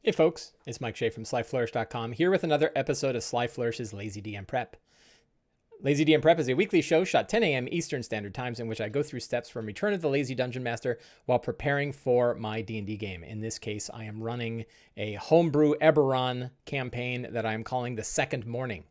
Hey folks, it's Mike Shea from SlyFlourish.com here with another episode of Sly Flourish's Lazy D&D Prep. Lazy D&D Prep is a weekly show shot 10 a.m. Eastern Standard Times in which I go through steps from Return of the Lazy Dungeon Master while preparing for my D&D game. In this case, I am running a homebrew Eberron campaign that I am calling the Second Mourning.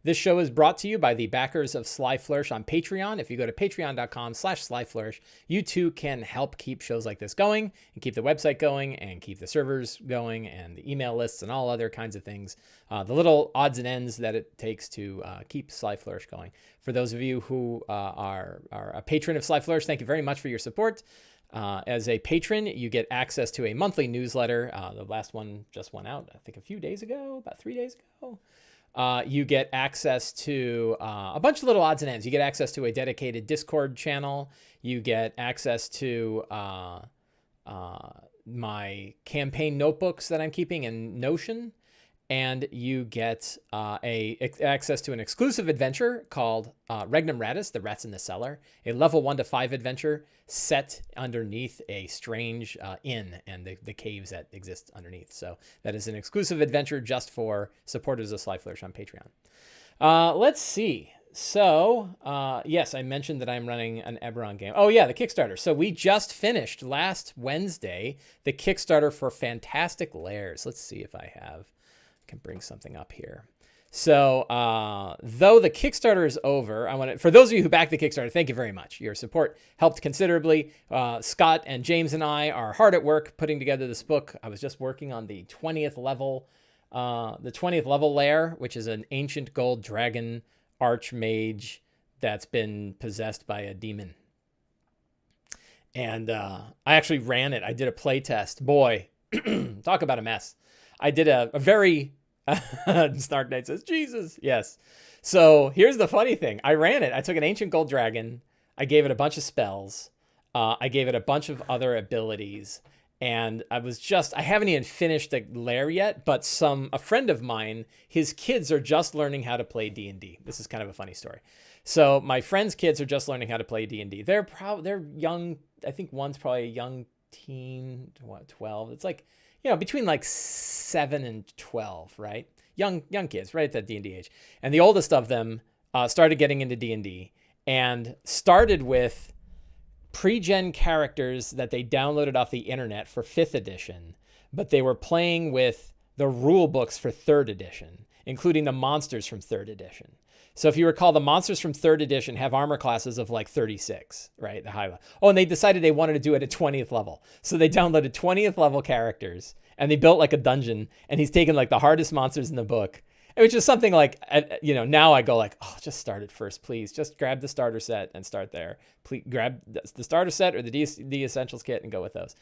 This show is brought to you by the backers of Sly Flourish on Patreon. If you go to patreon.com/SlyFlourish, you too can help keep shows like this going and keep the website going and keep the servers going and the email lists and all other kinds of things. The little odds and ends that it takes to keep Sly Flourish going. For those of you who are a patron of Sly Flourish, thank you very much for your support. As a patron, you get access to a monthly newsletter. The last one just went out, I think, a few days ago, about 3 days ago. You get access to a bunch of little odds and ends. You get access to a dedicated Discord channel. You get access to my campaign notebooks that I'm keeping in Notion. And you get access to an exclusive adventure called Regnum Ratus, The Rats in the Cellar, a level 1 to 5 adventure set underneath a strange inn and the caves that exist underneath. So that is an exclusive adventure just for supporters of Sly Flourish on Patreon. Let's see. So, yes, I mentioned that I'm running an Eberron game. Oh, yeah, the Kickstarter. So we just finished last Wednesday the Kickstarter for Fantastic Lairs. Let's see if I can bring something up here. So though the Kickstarter is over, for those of you who backed the Kickstarter, thank you very much. Your support helped considerably. Scott and James and I are hard at work putting together this book. I was just working on the 20th level lair, which is an ancient gold dragon archmage that's been possessed by a demon. And I actually ran it. I did a play test. Boy, talk about a mess. I did a very Snark Knight says, Jesus. Yes. So here's the funny thing. I ran it. I took an ancient gold dragon. I gave it a bunch of spells. I gave it a bunch of other abilities. And I haven't even finished the lair yet, but a friend of mine, his kids are just learning how to play D&D. This is kind of a funny story. So my friend's kids are just learning how to play D&D. They're young. I think one's probably a young teen, 12. It's like, between like 7 and 12, right? Young kids, right at that D&D age. And the oldest of them started getting into D&D and started with pre-gen characters that they downloaded off the internet for 5th edition, but they were playing with the rule books for 3rd edition, including the monsters from 3rd edition. So if you recall, the monsters from 3rd edition have armor classes of like 36, right? The high level. Oh, and they decided they wanted to do it at 20th level. So they downloaded 20th level characters and they built like a dungeon, and he's taken like the hardest monsters in the book, which is something like, now I go like, oh, just start it first, please. Just grab the starter set and start there. Please grab the starter set or the essentials kit and go with those.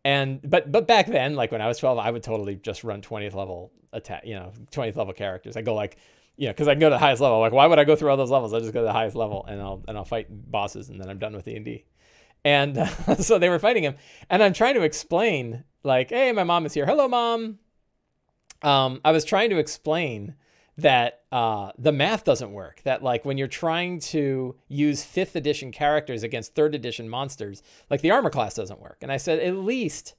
But back then, like when I was 12, I would totally just run 20th level 20th level characters. I go like, because I can go to the highest level. Like, why would I go through all those levels? I'll just go to the highest level and I'll fight bosses, and then I'm done with D&D. And so they were fighting him, and I'm trying to explain, like, hey, my mom is here. Hello, Mom. I was trying to explain that the math doesn't work. That like when you're trying to use 5th edition characters against 3rd edition monsters, like the armor class doesn't work. And I said, at least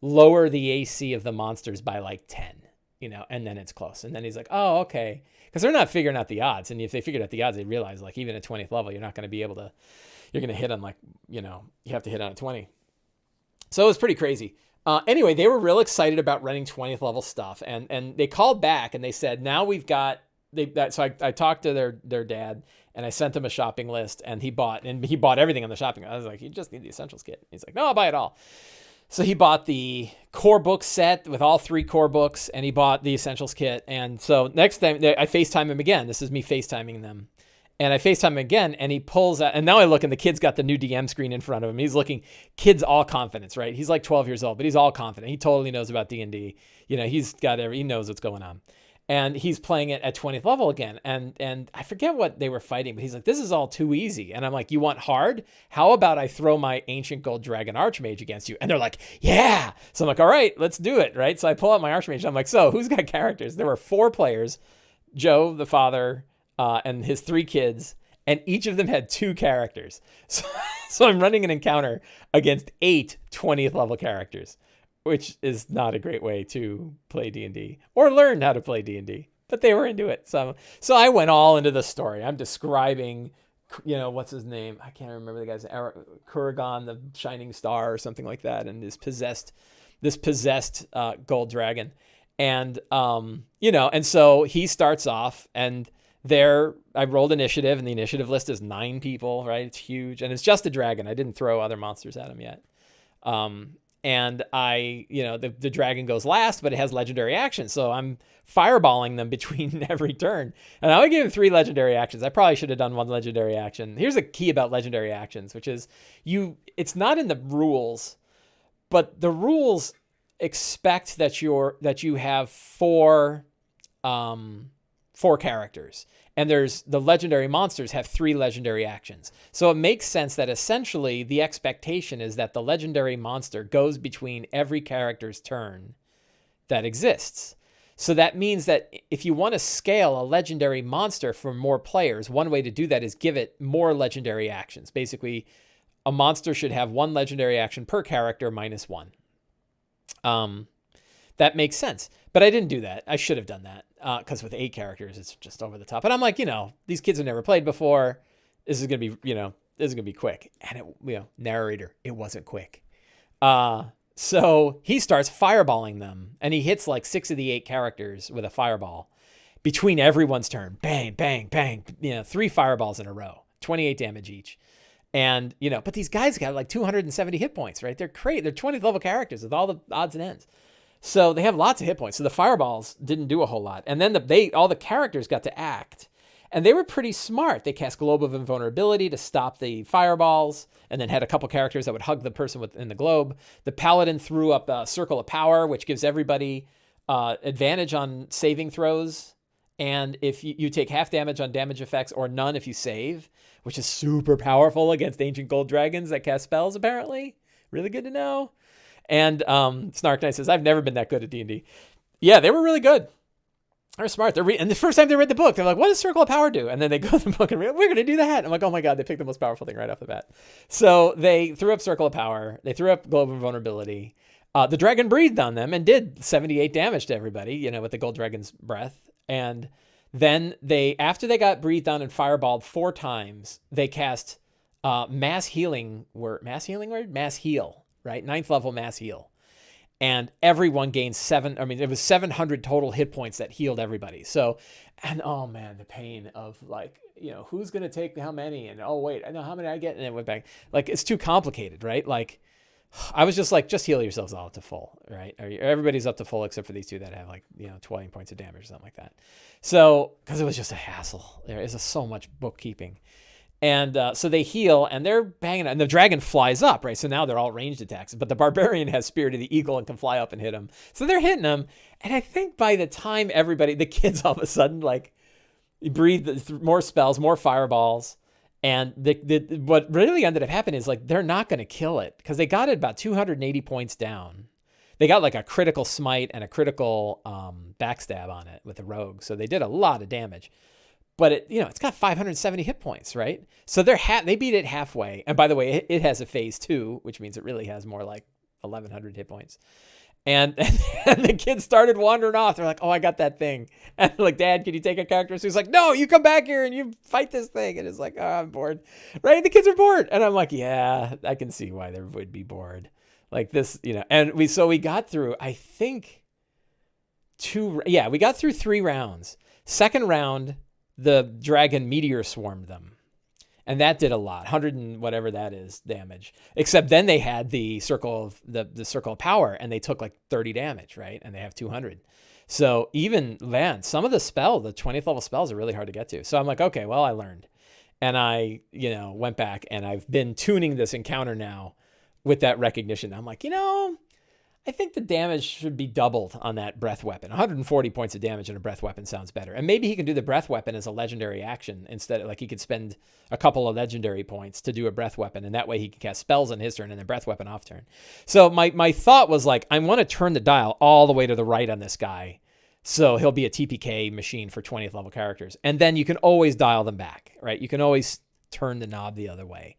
lower the AC of the monsters by like 10, and then it's close. And then he's like, oh, okay. Because they're not figuring out the odds. And if they figured out the odds, they realize like even at 20th level, you're not going to be able to, you're going to hit on like, you have to hit on a 20. So it was pretty crazy. Anyway, they were real excited about running 20th level stuff. And they called back and they said, now we've got, so I talked to their dad and I sent him a shopping list, and he bought everything on the shopping list. I was like, you just need the essentials kit. He's like, no, I'll buy it all. So he bought the core book set with all 3 core books, and he bought the essentials kit. And so next time I FaceTime him again. This is me FaceTiming them. And I FaceTime him again, and he pulls out, and now I look, and the kid's got the new DM screen in front of him. He's looking, kid's all confidence, right? He's like 12 years old, but he's all confident. He totally knows about D&D. He knows what's going on. And he's playing it at 20th level again. And I forget what they were fighting, but he's like, this is all too easy. And I'm like, you want hard? How about I throw my ancient gold dragon archmage against you? And they're like, yeah. So I'm like, all right, let's do it, right? So I pull out my archmage. I'm like, so who's got characters? There were 4 players, Joe, the father, and his 3 kids, and each of them had 2 characters. So I'm running an encounter against 8 20th level characters. which is not a great way to play D&D or learn how to play D&D. But they were into it. So I went all into the story. I'm describing, what's his name? I can't remember the guy's name. Kurgan, the Shining Star or something like that. And this possessed gold dragon. And, and so he starts off and I rolled initiative and the initiative list is 9 people, right? It's huge. And it's just a dragon. I didn't throw other monsters at him yet. And the dragon goes last, but it has legendary actions. So I'm fireballing them between every turn. And I only gave him 3 legendary actions. I probably should have done 1 legendary action. Here's a key about legendary actions, which is it's not in the rules, but the rules expect that you have 4 characters. And the legendary monsters have 3 legendary actions. So it makes sense that essentially the expectation is that the legendary monster goes between every character's turn that exists. So that means that if you want to scale a legendary monster for more players, one way to do that is give it more legendary actions. Basically, a monster should have 1 legendary action per character minus 1. That makes sense. But I didn't do that. I should have done that because with 8 characters, it's just over the top. And I'm like, these kids have never played before. This is going to be, quick. And narrator, it wasn't quick. So he starts fireballing them and he hits like 6 of the 8 characters with a fireball between everyone's turn. Bang, bang, bang. 3 fireballs in a row, 28 damage each. And, but these guys got like 270 hit points, right? They're great. They're 20th level characters with all the odds and ends. So they have lots of hit points. So the fireballs didn't do a whole lot. And then all the characters got to act. And they were pretty smart. They cast Globe of Invulnerability to stop the fireballs, and then had a couple characters that would hug the person within the globe. The Paladin threw up a Circle of Power, which gives everybody advantage on saving throws. And if you take half damage on damage effects or none if you save, which is super powerful against ancient gold dragons that cast spells, apparently. Really good to know. And Snark Knight says, I've never been that good at D&D. Yeah, they were really good. They're smart. And the first time they read the book, they're like, what does Circle of Power do? And then they go to the book and we're going to do that. I'm like, oh my God, they picked the most powerful thing right off the bat. So they threw up Circle of Power. They threw up Globe of Vulnerability. The dragon breathed on them and did 78 damage to everybody, with the gold dragon's breath. And then after they got breathed on and fireballed 4 times, they cast Mass Heal, right? 9th level Mass Heal. And everyone gained it was 700 total hit points that healed everybody. So, and oh man, the pain of like, who's going to take how many? And oh wait, I know how many I get. And it went back. Like, it's too complicated, right? Like, I was just like, just heal yourselves all up to full, right? Everybody's up to full except for these 2 that have like, 20 points of damage or something like that. So, because it was just a hassle. There is so much bookkeeping. And so they heal and they're banging, and the dragon flies up, right? So now they're all ranged attacks, but the barbarian has Spirit of the Eagle and can fly up and hit him. So they're hitting him. And I think by the time the kids all of a sudden, like, breathe more spells, more fireballs. And what really ended up happening is like, they're not going to kill it because they got it about 280 points down. They got like a critical smite and a critical backstab on it with the rogue. So they did a lot of damage. But it's got 570 hit points, right? So they beat it halfway. And by the way, it has a phase 2, which means it really has more like 1,100 hit points. And the kids started wandering off. They're like, "Oh, I got that thing." And I'm like, "Dad, can you take a character?" So he's like, "No, you come back here and you fight this thing." And it's like, "Oh, I'm bored," right? The kids are bored, and I'm like, "Yeah, I can see why they would be bored." Like this, And we got through, I think, we got through 3 rounds. Second round, the dragon meteor swarmed them. And that did a lot, 100 and whatever that is damage. Except then they had the circle of power, and they took like 30 damage, right? And they have 200. So even then, some of the 20th level spells are really hard to get to. So I'm like, okay, well, I learned. And I, went back and I've been tuning this encounter now with that recognition. I'm like, I think the damage should be doubled on that breath weapon. 140 points of damage on a breath weapon sounds better. And maybe he can do the breath weapon as a legendary action instead of, like, he could spend a couple of legendary points to do a breath weapon. And that way he can cast spells on his turn and then breath weapon off turn. So my thought was like, I want to turn the dial all the way to the right on this guy. So he'll be a TPK machine for 20th level characters. And then you can always dial them back, right? You can always turn the knob the other way.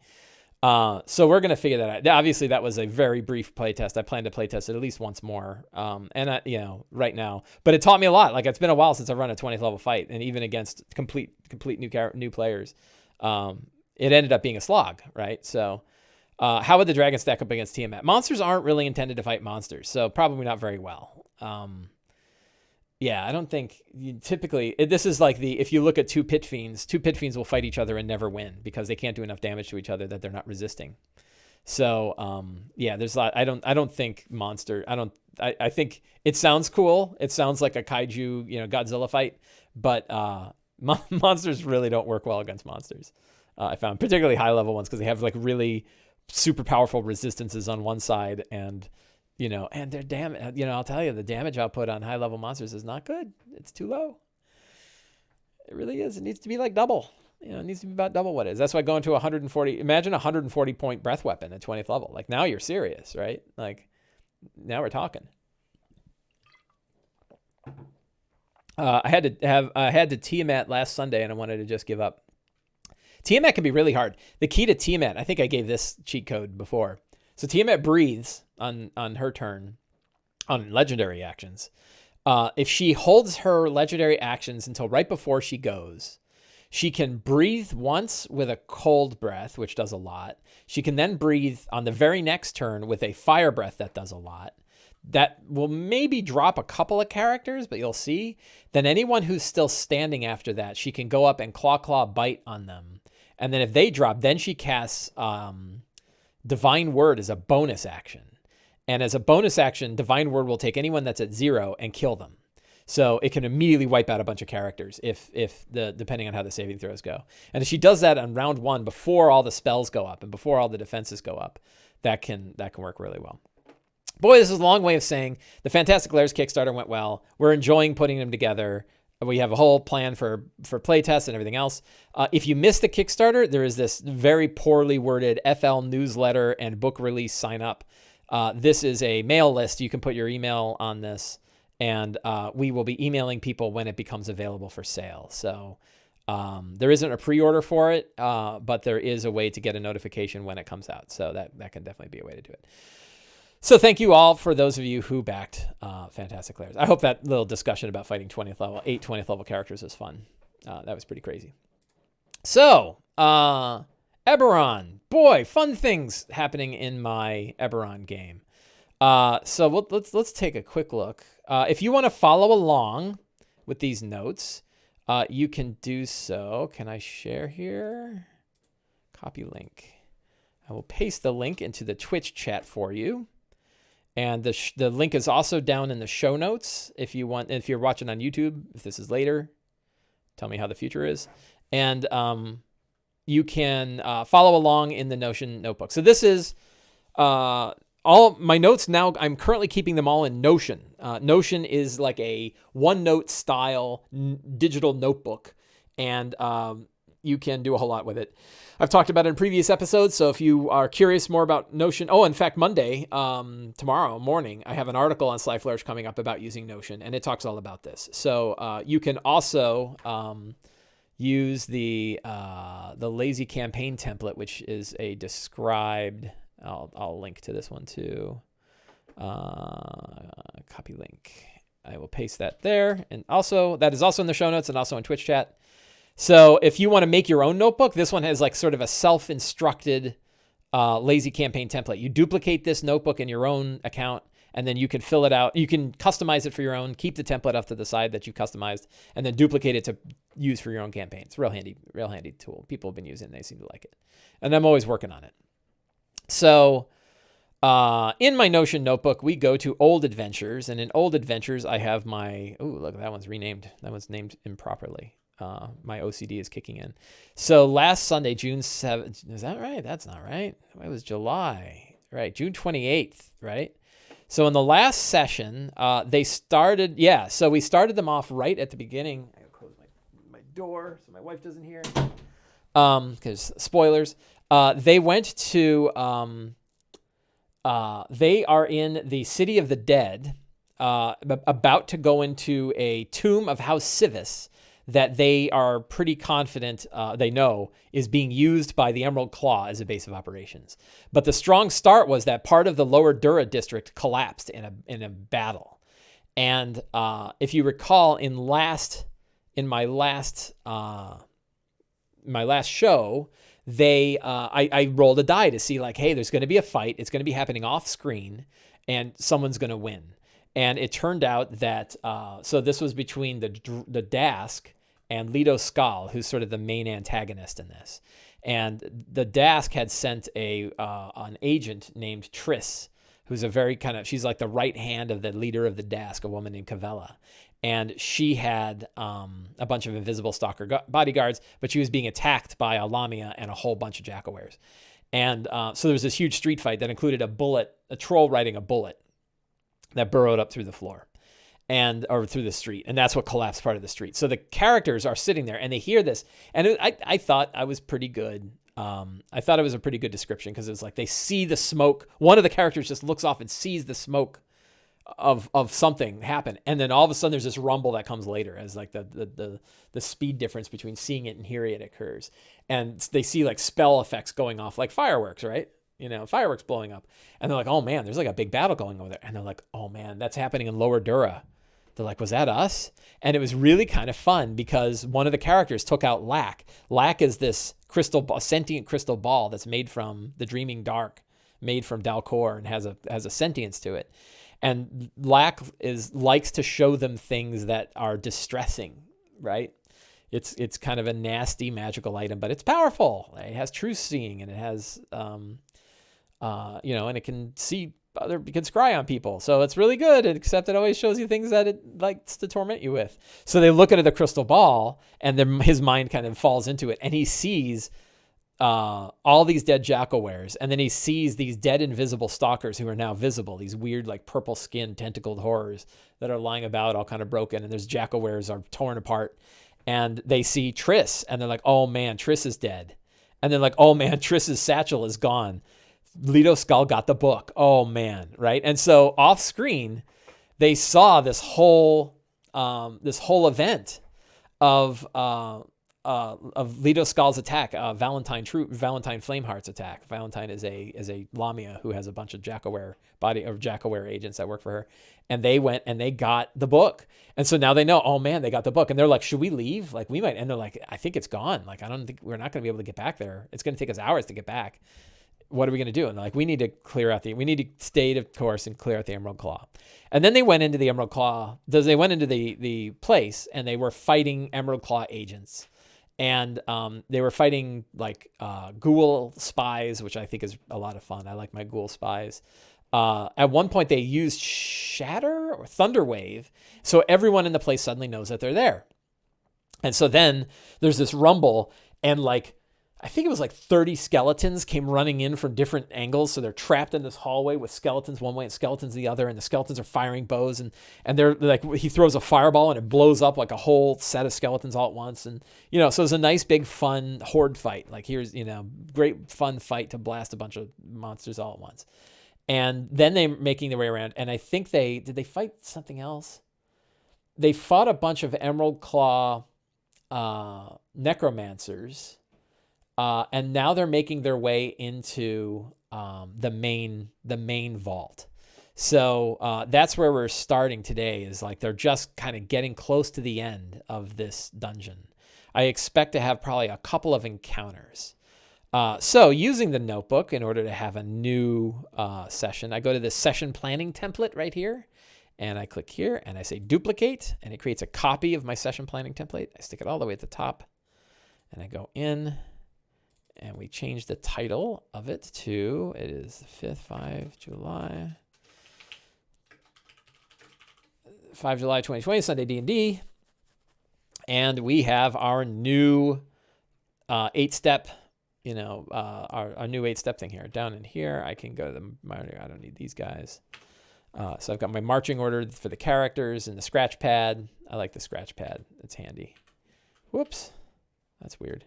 So we're going to figure that out. Obviously, that was a very brief playtest. I plan to playtest it at least once more. Right now, but it taught me a lot. Like, it's been a while since I've run a 20th level fight, and even against complete new players, it ended up being a slog, right? So, how would the dragon stack up against Tiamat? Monsters aren't really intended to fight monsters, so probably not very well. I don't think this is like if you look at two pit fiends will fight each other and never win because they can't do enough damage to each other that they're not resisting. So, there's a lot. I think it sounds cool. It sounds like a kaiju, Godzilla fight, but, monsters really don't work well against monsters. I found particularly high level ones because they have like really super powerful resistances on one side and their damage, I'll tell you, the damage output on high level monsters is not good. It's too low. It really is. It needs to be like double. It needs to be about double what it is. That's why going to 140, imagine a 140 point breath weapon at 20th level. Like, now you're serious, right? Like, now we're talking. I had to Tiamat last Sunday and I wanted to just give up. Tiamat can be really hard. The key to Tiamat, I think I gave this cheat code before. So Tiamat breathes on her turn on legendary actions. If she holds her legendary actions until right before she goes, she can breathe once with a cold breath, which does a lot. She can then breathe on the very next turn with a fire breath that does a lot. That will maybe drop a couple of characters, but you'll see. Then anyone who's still standing after that, she can go up and claw bite on them. And then if they drop, then she casts Divine Word as a bonus action. And as a bonus action, Divine Word will take anyone that's at 0 and kill them. So it can immediately wipe out a bunch of characters depending on how the saving throws go. And if she does that on round 1 before all the spells go up and before all the defenses go up, that can work really well. Boy, this is a long way of saying the Fantastic Lairs Kickstarter went well. We're enjoying putting them together. We have a whole plan for playtests and everything else. If you missed the Kickstarter, there is this very poorly worded FL newsletter and book release sign up. This is a mail list. You can put your email on this, and we will be emailing people when it becomes available for sale. So there isn't a pre-order for it, but there is a way to get a notification when it comes out. So that can definitely be a way to do it. So thank you all for those of you who backed Fantastic Lairs. I hope that little discussion about fighting 20th level characters was fun. That was pretty crazy. So, Eberron. Boy, fun things happening in my Eberron game. So let's take a quick look. If you want to follow along with these notes, you can do so. Can I share here? Copy link. I will paste the link into the Twitch chat for you. And the link is also down in the show notes if you're watching on YouTube, if this is later, tell me how the future is. And you can follow along in the Notion notebook. So this is all my notes now. I'm currently keeping them all in Notion. Notion is like a OneNote style digital notebook. And you can do a whole lot with it. I've talked about it in previous episodes, so if you are curious more about Notion... Oh, in fact, Monday, tomorrow morning, I have an article on Sly Flourish coming up about using Notion, and it talks all about this. So you can also use the Lazy Campaign template, which is a described... I'll link to this one too. Copy link. I will paste that there. And also, that is also in the show notes and also in Twitch chat. So if you want to make your own notebook, this one has like sort of a self-instructed Lazy Campaign template. You duplicate this notebook in your own account, and then you can fill it out. You can customize it for your own, keep the template off to the side that you customized, and then duplicate it to use for your own campaign. It's a real handy tool. People have been using it, and they seem to like it. And I'm always working on it. So in my Notion notebook, we go to Old Adventures, and in Old Adventures, I have my... Oh, look, that one's renamed. That one's named improperly. My OCD is kicking in. So last Sunday, June 7th, is that right? That's not right. It was July, right? June 28th, right? So in the last session, they started, so we started them off right at the beginning. I gotta close my door so my wife doesn't hear. Because spoilers. They went to, they are in the City of the Dead, about to go into a tomb of House Civis that they are pretty confident, they know, is being used by the Emerald Claw as a base of operations. But the strong start was that part of the Lower Dura district collapsed in a battle. And if you recall, in my last show, I rolled a die to see like, hey, there's going to be a fight. It's going to be happening off screen, and someone's going to win. And it turned out that so this was between the Dask and Leto Skal, who's sort of the main antagonist in this. And the Dask had sent an agent named Triss, who's a very she's like the right hand of the leader of the Dask, a woman named Cavella. And she had a bunch of invisible stalker bodyguards, but she was being attacked by a Lamia and a whole bunch of Jackawares. And so there was this huge street fight that included a troll riding a bullet that burrowed up through the floor or through the street. And that's what collapsed part of the street. So the characters are sitting there and they hear this. And I thought I was pretty good. I thought it was a pretty good description because it was like they see the smoke. One of the characters just looks off and sees the smoke of something happen. And then all of a sudden there's this rumble that comes later as like the speed difference between seeing it and hearing it occurs. And they see like spell effects going off like fireworks, right? Fireworks blowing up. And they're like, oh man, there's like a big battle going over there. And they're like, oh man, that's happening in Lower Dura. They're like, was that us? And it was really kind of fun because one of the characters took out Lack. Lack is this sentient crystal ball that's made from the Dreaming Dark, made from Dalcor, and has a sentience to it. And Lack likes to show them things that are distressing, right? It's kind of a nasty magical item, but it's powerful. It has truth seeing, and it has and it can see it can scry on people. So it's really good, except it always shows you things that it likes to torment you with. So they look at the crystal ball, and then his mind kind of falls into it, and he sees all these dead Jackawares, and then he sees these dead invisible stalkers who are now visible, these weird like purple skinned tentacled horrors that are lying about all kind of broken, and there's Jackawares are torn apart, and they see Triss, and they're like, oh man, Triss is dead. And then like, oh man, Triss's satchel is gone. Leto Skal got the book. Oh man, right? And so off screen, they saw this whole event of Leto Skal's attack, Valentine Flameheart's attack. Valentine is a Lamia who has a bunch of Jackaware agents that work for her, and they went and they got the book. And so now they know, oh man, they got the book, and they're like, should we leave? Like we might. And they're like, I think it's gone. Like I don't think we're not going to be able to get back there. It's going to take us hours to get back. What are we going to do? And they're like, we need to stay the course and clear out the Emerald Claw. And then they went into the Emerald Claw. They went into the place, and they were fighting Emerald Claw agents. And they were fighting like ghoul spies, which I think is a lot of fun. I like my ghoul spies. At one point, they used Shatter or Thunderwave, so everyone in the place suddenly knows that they're there. And so then there's this rumble, and like I think it was like 30 skeletons came running in from different angles. So they're trapped in this hallway with skeletons one way and skeletons the other. And the skeletons are firing bows. And they're like, he throws a fireball and it blows up like a whole set of skeletons all at once. And, so it's a nice, big, fun horde fight. Like here's, great fun fight to blast a bunch of monsters all at once. And then they're making their way around. And I think did they fight something else? They fought a bunch of Emerald Claw necromancers. And now they're making their way into the main vault. So that's where we're starting today, is like they're just kind of getting close to the end of this dungeon. I expect to have probably a couple of encounters. So using the notebook in order to have a new session, I go to this session planning template right here, and I click here and I say duplicate, and it creates a copy of my session planning template. I stick it all the way at the top, and I go in. And we change the title of it to, it is 5 July 2020, Sunday D&D. And we have our new 8-step, our new 8-step thing here. Down in here, I can go to I don't need these guys. So I've got my marching order for the characters and the scratch pad. I like the scratch pad. It's handy. Whoops. That's weird.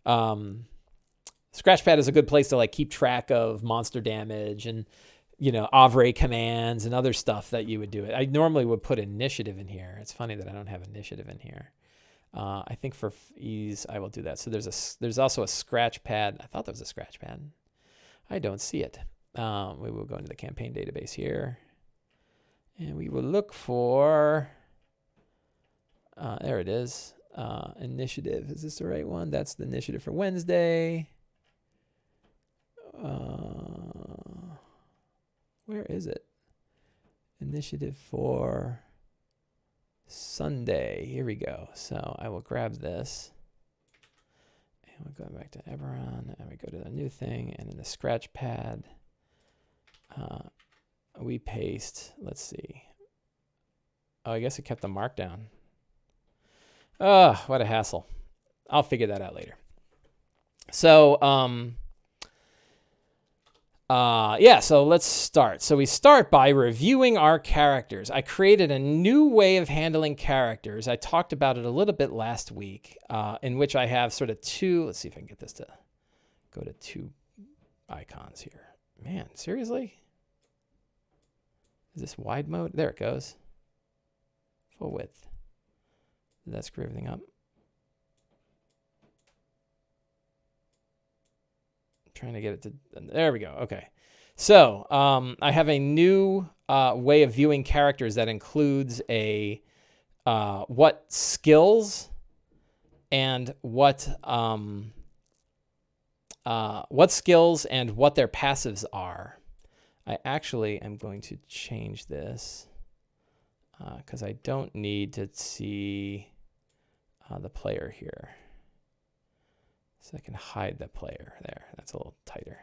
Scratchpad is a good place to like keep track of monster damage and Avre commands and other stuff that you would do. I normally would put initiative in here. It's funny that I don't have initiative in here. I think for ease, I will do that. So there's also a scratch pad. I thought there was a scratch pad. I don't see it. We will go into the campaign database here. And we will look for, there it is, initiative. Is this the right one? That's the initiative for Wednesday. Where is it? Initiative for Sunday. Here we go. So I will grab this. And we'll go back to Eberron. And we go to the new thing. And in the scratch pad, we paste, let's see. Oh, I guess it kept the markdown. Oh, what a hassle. I'll figure that out later. So, so let's start. So we start by reviewing our characters. I created a new way of handling characters. I talked about it a little bit last week, in which I have sort of two, let's see if I can get this to go to two icons here. Man, seriously? Is this wide mode? There it goes. Full width. Did that screw everything up? I'm trying to get it to, there we go. Okay. So I have a new way of viewing characters that includes what skills and what skills and what their passives are. I actually am going to change this because I don't need to see the player here. So I can hide the player there. That's a little tighter.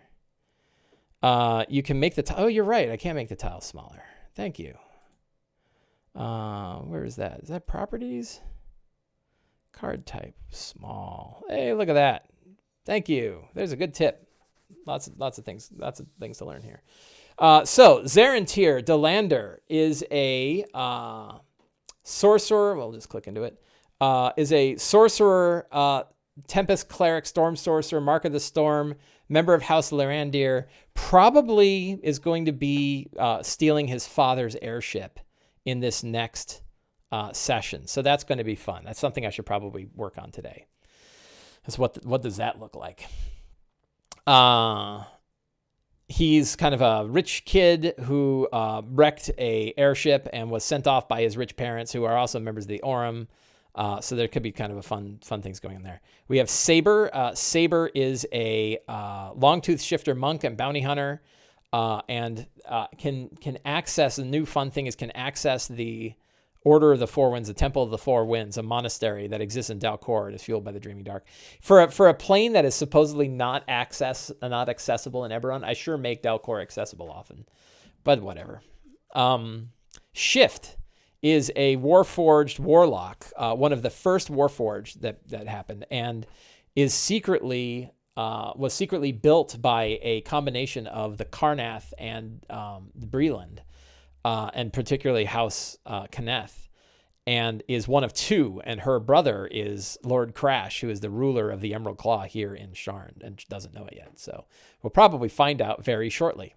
You can make the oh, you're right. I can't make the tile smaller. Thank you. Where is that? Is that properties? Card type, small. Hey, look at that. Thank you. There's a good tip. Lots of things to learn here. So Zarentir Delander is a sorcerer. We'll just click into it. Is a sorcerer, Tempest Cleric, Storm Sorcerer, Mark of the Storm, member of House Larandir. Probably is going to be stealing his father's airship in this next session. So that's going to be fun. That's something I should probably work on today. That's what does that look like? He's kind of a rich kid who wrecked a airship and was sent off by his rich parents, who are also members of the Aurum. So there could be kind of a fun things going on there. We have Saber. Saber is a long-tooth shifter monk and bounty hunter, and can access, the new fun thing is can access the Order of the Four Winds, the Temple of the Four Winds, a monastery that exists in Dalcor. It is fueled by the Dreaming Dark. For a plane that is supposedly not accessible in Eberron, I sure make Dalcor accessible often, but whatever. Shift is a Warforged warlock, one of the first Warforged that happened, and is was secretly built by a combination of the Karnath and the Breland. And particularly House Kenneth, and is one of two. And her brother is Lord Crash, who is the ruler of the Emerald Claw here in Sharn, and doesn't know it yet. So we'll probably find out very shortly.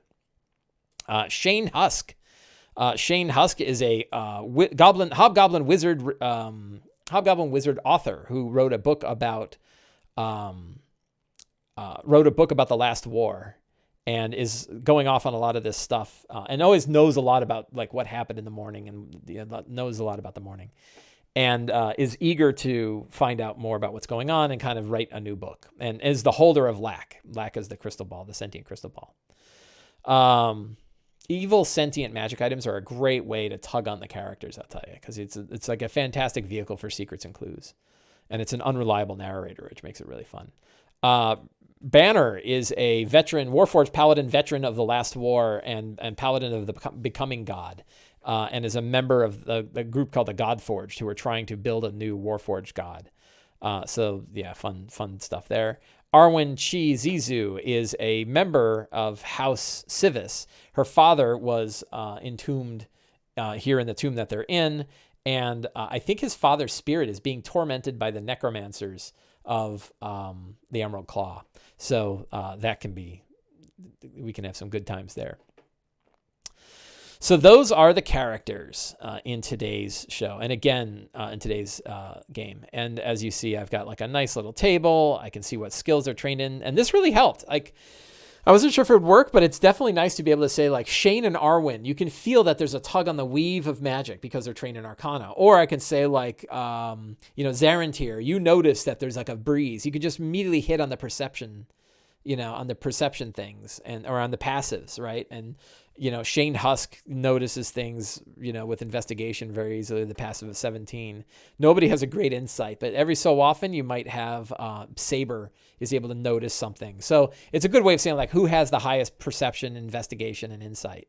Shane Husk. Shane Husk is a hobgoblin wizard author who wrote a book about the Last War. And is going off on a lot of this stuff, and always knows a lot about like what happened in the morning, and knows a lot about the morning, and is eager to find out more about what's going on and kind of write a new book. And is the holder of Lack. Lack is the crystal ball, the sentient crystal ball. Evil sentient magic items are a great way to tug on the characters, I'll tell you, because it's like a fantastic vehicle for secrets and clues, and it's an unreliable narrator, which makes it really fun. Banner is a veteran, Warforged Paladin veteran of the Last War and Paladin of the Becoming God, and is a member of the group called the Godforged, who are trying to build a new Warforged God. So yeah, fun stuff there. Arwen Chi Zizu is a member of House Civis. Her father was entombed here in the tomb that they're in, and I think his father's spirit is being tormented by the necromancers of the Emerald Claw. So we can have some good times there. So those are the characters in today's show. And again, in today's game. And as you see, I've got like a nice little table. I can see what skills they're trained in. And this really helped. Like, I wasn't sure if it would work, but it's definitely nice to be able to say like Shane and Arwen, you can feel that there's a tug on the weave of magic because they're trained in Arcana. Or I can say like, Zarantir, you notice that there's like a breeze. You can just immediately hit on the perception, on the perception things or on the passives, right? And, Shane Husk notices things, with investigation very easily, the passive of 17. Nobody has a great insight, but every so often you might have Saber is able to notice something. So it's a good way of saying like who has the highest perception, investigation, and insight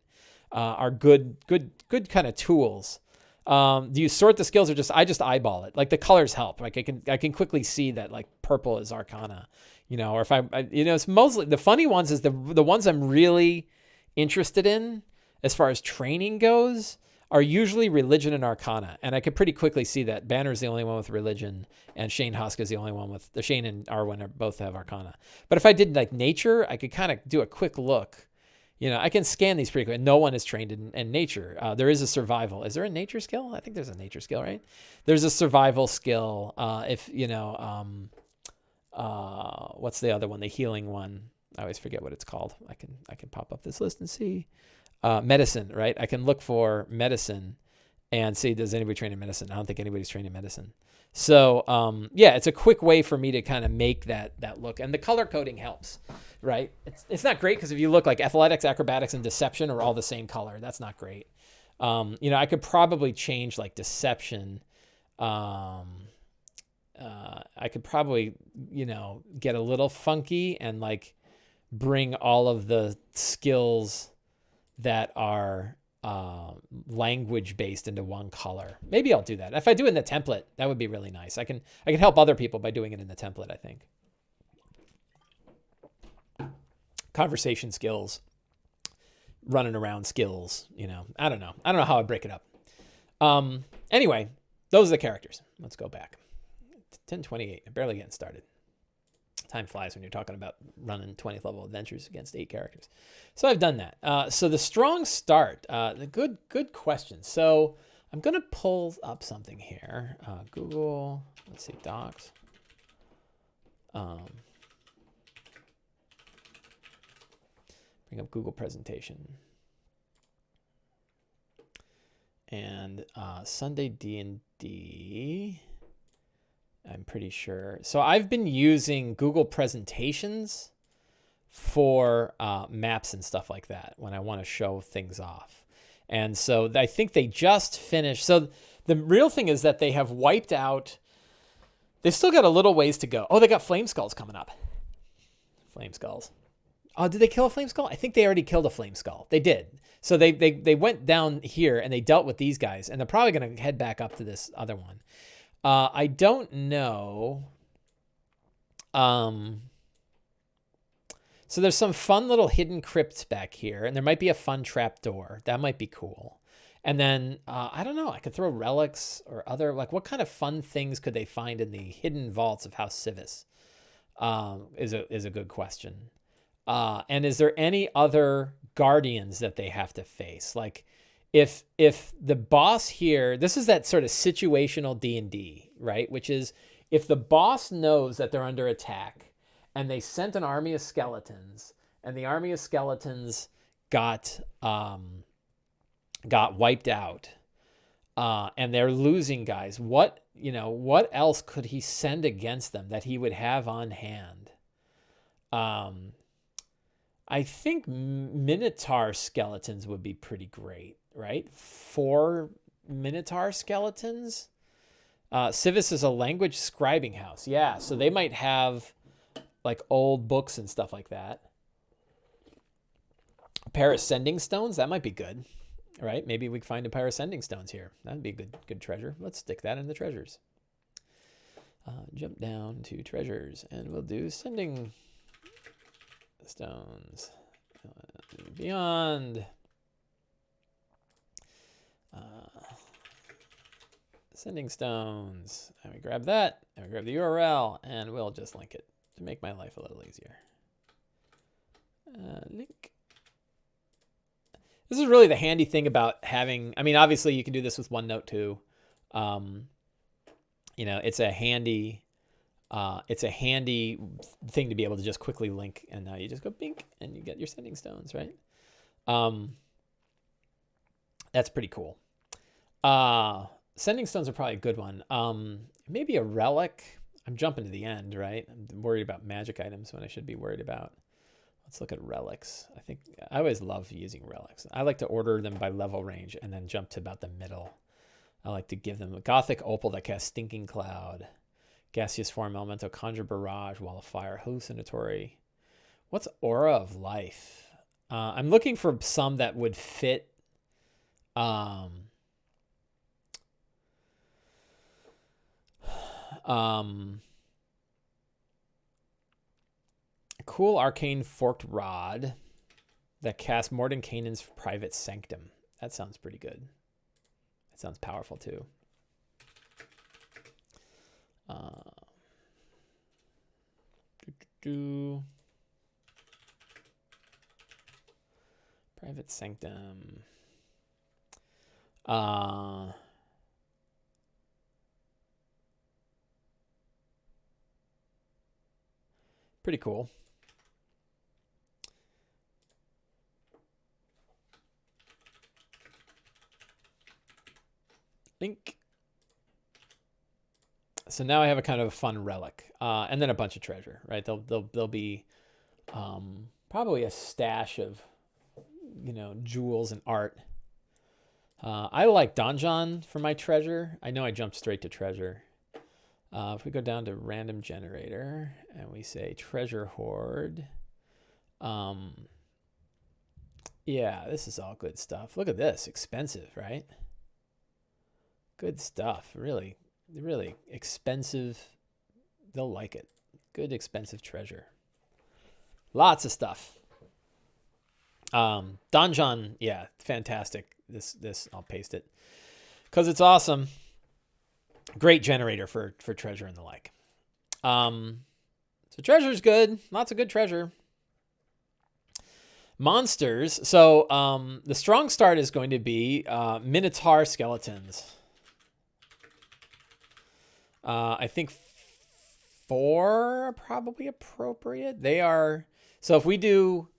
are good kind of tools. Do you sort the skills or I just eyeball it? Like the colors help. Like I can quickly see that like purple is Arcana, or if it's mostly the funny ones is the ones I'm really interested in as far as training goes are usually religion and Arcana. And I could pretty quickly see that Banner's the only one with religion and Shane Husk is the only one with Shane and Arwen both have Arcana. But if I did like nature, I could kind of do a quick look. I can scan these pretty quick. No one is trained in nature. There is a survival. Is there a nature skill? I think there's a nature skill, right? There's a survival skill. What's the other one? The healing one. I always forget what it's called. I can pop up this list and see. Medicine, right? I can look for medicine and see, does anybody train in medicine? I don't think anybody's trained in medicine. So, it's a quick way for me to kind of make that look. And the color coding helps, right? It's not great because if you look like athletics, acrobatics, and deception are all the same color. That's not great. I could probably change like deception. I could probably, get a little funky and like bring all of the skills that are language based into one color. Maybe I'll do that. If I do it in the template, that would be really nice. I can help other people by doing it in the template, I think. Conversation skills, running around skills, I don't know how I'd break it up. Anyway, those are the characters. Let's go back. 10:28. I'm barely getting started. Time flies when you're talking about running 20th level adventures against 8 characters. So I've done that. So the strong start, the good question. So I'm going to pull up something here. Google, let's see, Docs. Bring up Google presentation. And Sunday D&D. I'm pretty sure. So I've been using Google presentations for maps and stuff like that when I want to show things off. And so I think they just finished. So the real thing is that they have wiped out. They've still got a little ways to go. Oh, they got flame skulls coming up. Flame skulls. Oh, did they kill a flame skull? I think they already killed a flame skull. They did. So they went down here and they dealt with these guys. And they're probably going to head back up to this other one. I don't know. So there's some fun little hidden crypts back here, and there might be a fun trap door. That might be cool. And then, I don't know, I could throw relics or other, like what kind of fun things could they find in the hidden vaults of House Civis? Is a good question. And is there any other guardians that they have to face? Like, if the boss here, this is that sort of situational D&D, right? Which is if the boss knows that they're under attack and they sent an army of skeletons and the army of skeletons got wiped out and they're losing guys, what else could he send against them that he would have on hand? I think Minotaur skeletons would be pretty great. Right? 4 Minotaur skeletons. Civis is a language scribing house. Yeah, so they might have like old books and stuff like that. A pair of sending stones, that might be good. Right? Maybe we can find a pair of sending stones here. That'd be a good treasure. Let's stick that in the treasures. Jump down to treasures and we'll do sending stones. Beyond. Sending stones. And we grab that, and we grab the URL, and we'll just link it to make my life a little easier. Link. This is really the handy thing about having, I mean, obviously you can do this with OneNote too. You know, it's a handy thing to be able to just quickly link, and now you just go bink and you get your sending stones, right? That's pretty cool. Sending stones are probably a good one. Maybe a relic. I'm jumping to the end, right? I'm worried about magic items when I should be worried about. Let's look at relics. I think I always love using relics. I like to order them by level range and then jump to about the middle. I like to give them a Gothic Opal that casts Stinking Cloud, Gaseous Form Elemental, Conjure Barrage, Wall of Fire, Hallucinatory. What's Aura of Life? I'm looking for some that would fit. Cool Arcane Forked Rod that casts Mordenkainen's Private Sanctum. That sounds pretty good. That sounds powerful too. Private Sanctum. Pretty cool. Link. So now I have a kind of a fun relic, and then a bunch of treasure, right? There'll be probably a stash of, you know, jewels and art. I like Donjon for my treasure. I know I jumped straight to treasure. If we go down to random generator and we say treasure hoard, yeah, this is all good stuff. Look at this, expensive, right? Good stuff, really, really expensive. They'll like it. Good, expensive treasure. Lots of stuff. Donjon, yeah, fantastic. This I'll paste it because it's awesome. Great generator for treasure and the like. So treasure's good. Lots of good treasure. Monsters. So the strong start is going to be Minotaur skeletons. I think 4 are probably appropriate. They are. So if we do,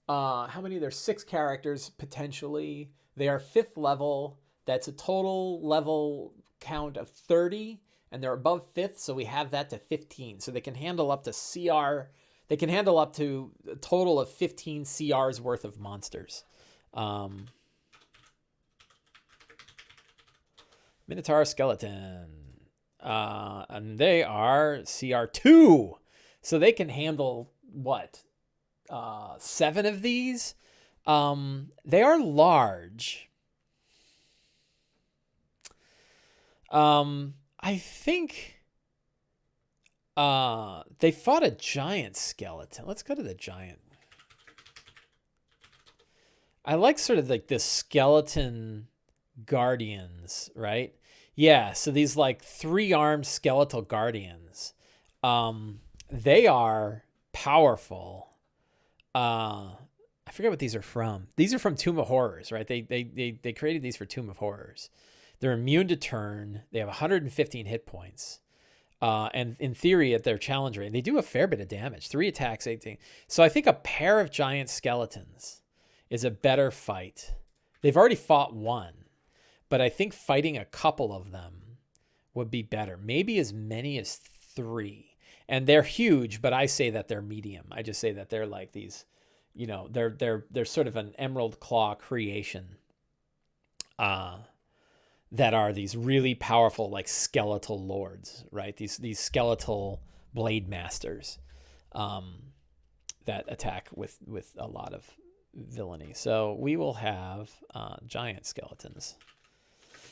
how many? There's 6 characters potentially. They are 5th level. That's a total level count of 30, and they're above 5th, so we have that to 15. So they can handle up to CR. They can handle up to a total of 15 CRs worth of monsters. Minotaur skeleton. And they are CR2. So they can handle what? 7 of these. They are large. I think they fought a giant skeleton. Let's go to the giant. I like sort of like the skeleton guardians, right? Yeah, so these like 3-armed skeletal guardians. They are powerful. I forget what these are from. These are from Tomb of Horrors, right? They created these for Tomb of Horrors. They're immune to turn. They have 115 hit points. And in theory, at their challenge rate, they do a fair bit of damage. 3 attacks, 18. So I think a pair of giant skeletons is a better fight. They've already fought 1, but I think fighting a couple of them would be better. Maybe as many as 3. And they're huge, but I say that they're medium. I just say that they're like these, you know, they're sort of an emerald claw creation. That are these really powerful, like skeletal lords, right? These skeletal blade masters that attack with a lot of villainy. So we will have giant skeletons.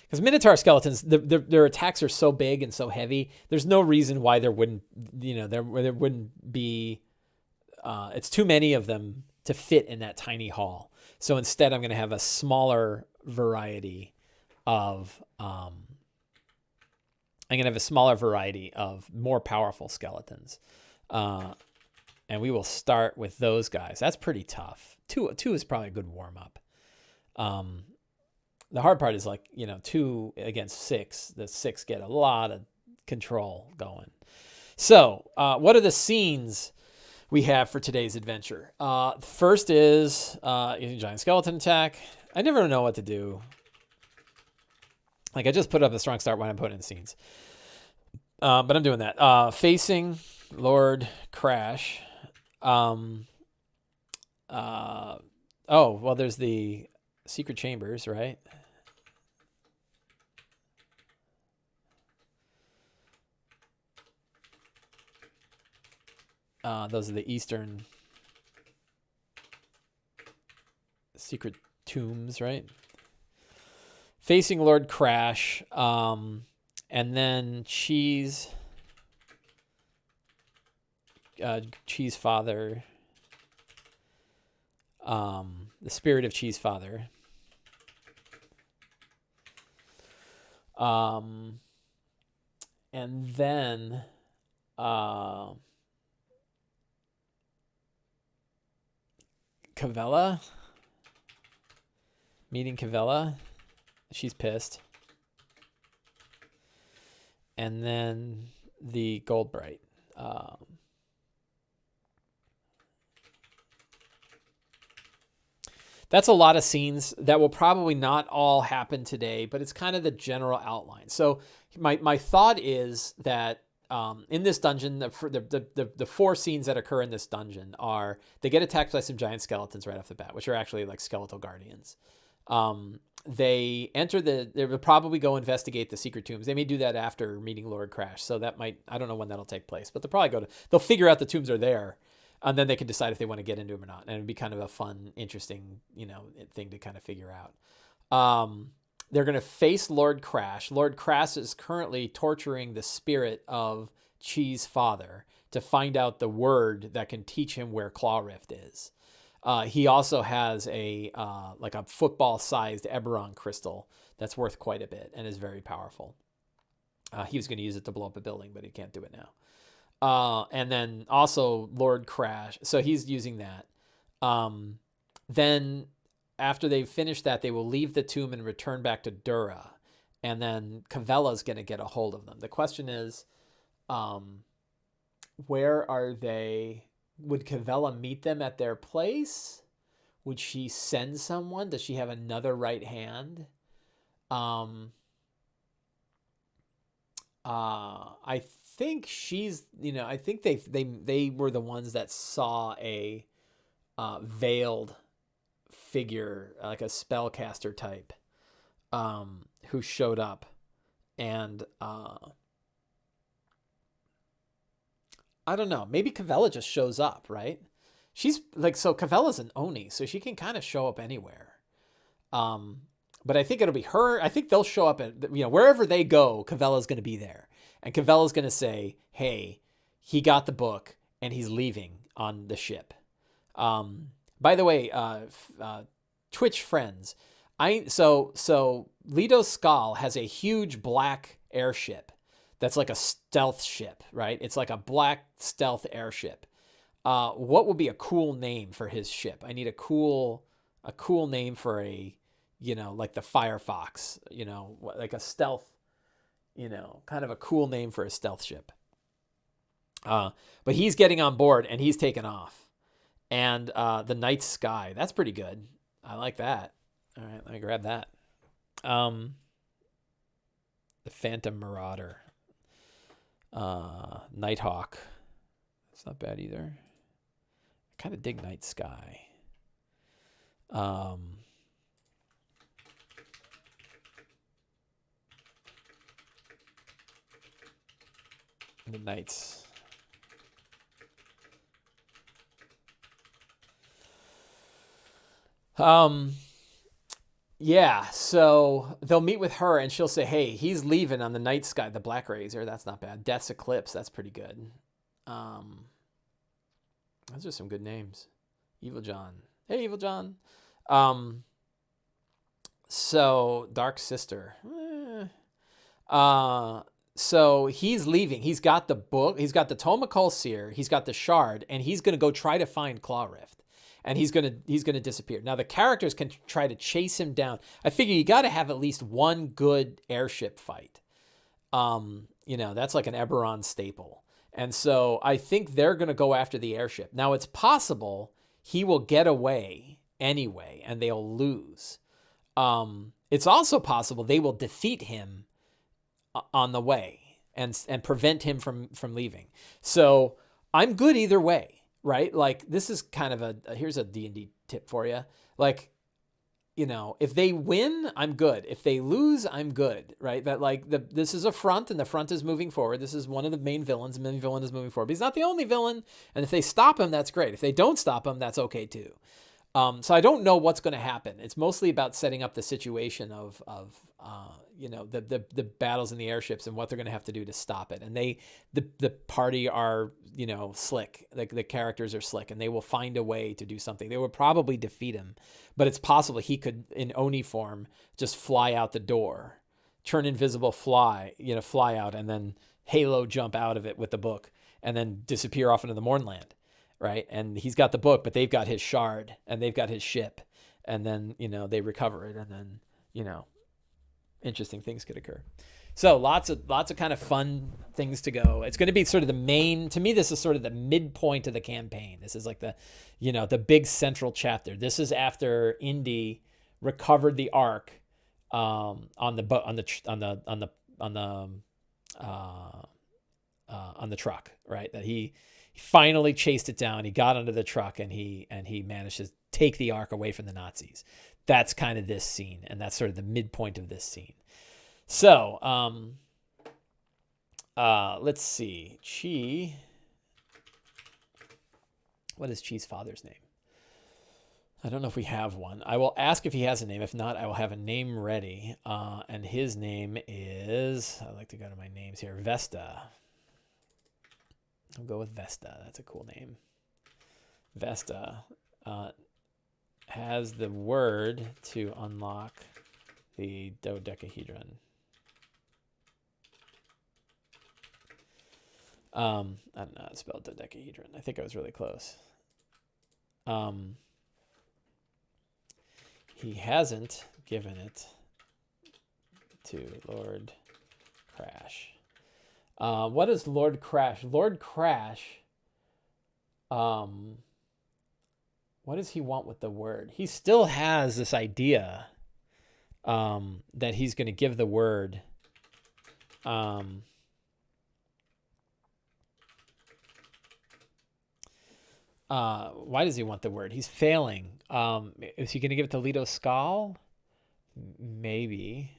Because Minotaur skeletons, their attacks are so big and so heavy. There's no reason why there wouldn't, you know, there wouldn't be. It's too many of them to fit in that tiny hall. So instead, I'm going to have a smaller variety of more powerful skeletons, and we will start with those guys. That's pretty tough. Two is probably a good warm up. The hard part is like, 2 against 6. The 6 get a lot of control going. So what are the scenes we have for today's adventure? First is giant skeleton attack. I never know what to do. Like, I just put up a strong start when I'm putting in scenes. But I'm doing that. Facing Lord Crash. Well, there's the secret chambers, right? Those are the eastern secret tombs, right? Facing Lord Crash, and then Cheese Father, the spirit of Cheese Father, and then Cavella, meeting Cavella. She's pissed. And then the Goldbright. That's a lot of scenes that will probably not all happen today, but it's kind of the general outline. So my thought is that in this dungeon, the 4 scenes that occur in this dungeon are they get attacked by some giant skeletons right off the bat, which are actually like skeletal guardians. They will probably go investigate the secret tombs. They may do that after meeting Lord Crash. So that I don't know when that'll take place, but they'll figure out the tombs are there, and then they can decide if they want to get into them or not. And it'd be kind of a fun, interesting, thing to kind of figure out. They're going to face Lord Crash. Lord Crash is currently torturing the spirit of Cheese Father to find out the word that can teach him where Claw Rift is. He also has a football-sized Eberron crystal that's worth quite a bit and is very powerful. He was going to use it to blow up a building, but he can't do it now. And then also Lord Crash. So he's using that. Then after they've finished that, they will leave the tomb and return back to Dura. And then Cavella's going to get a hold of them. The question is, where are they? Would Cavella meet them at their place? Would she send someone? Does she have another right hand? I think she's, I think they were the ones that saw a veiled figure, like a spellcaster type, who showed up, and I don't know. Maybe Cavella just shows up, right? She's like, so Cavella's an Oni, so she can kind of show up anywhere. But I think it'll be her. I think they'll show up at, wherever they go, Cavella's going to be there. And Cavella's going to say, hey, he got the book and he's leaving on the ship. By the way, Twitch friends, so Lido Skal has a huge black airship that's like a stealth ship, right? It's like a black stealth airship. What would be a cool name for his ship? I need a cool name for a, like the Firefox, like a stealth, kind of a cool name for a stealth ship. But he's getting on board and he's taken off. And the Night Sky, that's pretty good. I like that. All right, let me grab that. The Phantom Marauder. Nighthawk. That's not bad either. I kind of dig Night Sky. The Knights. Yeah, so they'll meet with her and she'll say, hey, he's leaving on the Night Sky, the Black Razor. That's not bad. Death's Eclipse. That's pretty good. Those are some good names. Evil John. Hey, Evil John. So Dark Sister. So he's leaving. He's got the book. He's got the Tome of Colseer. He's got the shard, and he's going to go try to find Claw Rift. and he's gonna disappear. Now the characters can try to chase him down. I figure you got to have at least one good airship fight. That's like an Eberron staple. And so I think they're going to go after the airship. Now it's possible he will get away anyway and they'll lose. It's also possible they will defeat him on the way and prevent him from leaving. So I'm good either way, right? Like this is kind of here's a D&D tip for you. Like, if they win, I'm good. If they lose, I'm good, right? That this is a front and the front is moving forward. This is one of the main villains. The main villain is moving forward, but he's not the only villain. And if they stop him, that's great. If they don't stop him, that's okay too. So I don't know what's going to happen. It's mostly about setting up the situation of the battles in the airships and what they're going to have to do to stop it. And the party are, slick. The characters are slick and they will find a way to do something. They will probably defeat him, but it's possible he could, in Oni form, just fly out the door, turn invisible, fly out, and then halo jump out of it with the book and then disappear off into the Mournland. Right. And he's got the book, but they've got his shard and they've got his ship. And then, they recover it. And then, interesting things could occur. So lots of kind of fun things to go. It's going to be sort of to me, this is sort of the midpoint of the campaign. This is like the big central chapter. This is after Indy recovered the Ark on the truck, right? That he finally chased it down. He got under the truck and he managed to take the Ark away from the Nazis. That's kind of this scene, and that's sort of the midpoint of this scene. So, let's see. Chi. What is Chi's father's name? I don't know if we have one. I will ask if he has a name. If not, I will have a name ready. And his name is, I like to go to my names here, Vesta. I'll go with Vesta. That's a cool name. Vesta has the word to unlock the Dodecahedron. I don't know how to spell Dodecahedron. I think I was really close. He hasn't given it to Lord Crash. What is Lord Crash? Lord Crash, what does he want with the word? He still has this idea that he's going to give the word. Why does he want the word? He's failing. Is he going to give it to Leto Skal? Maybe.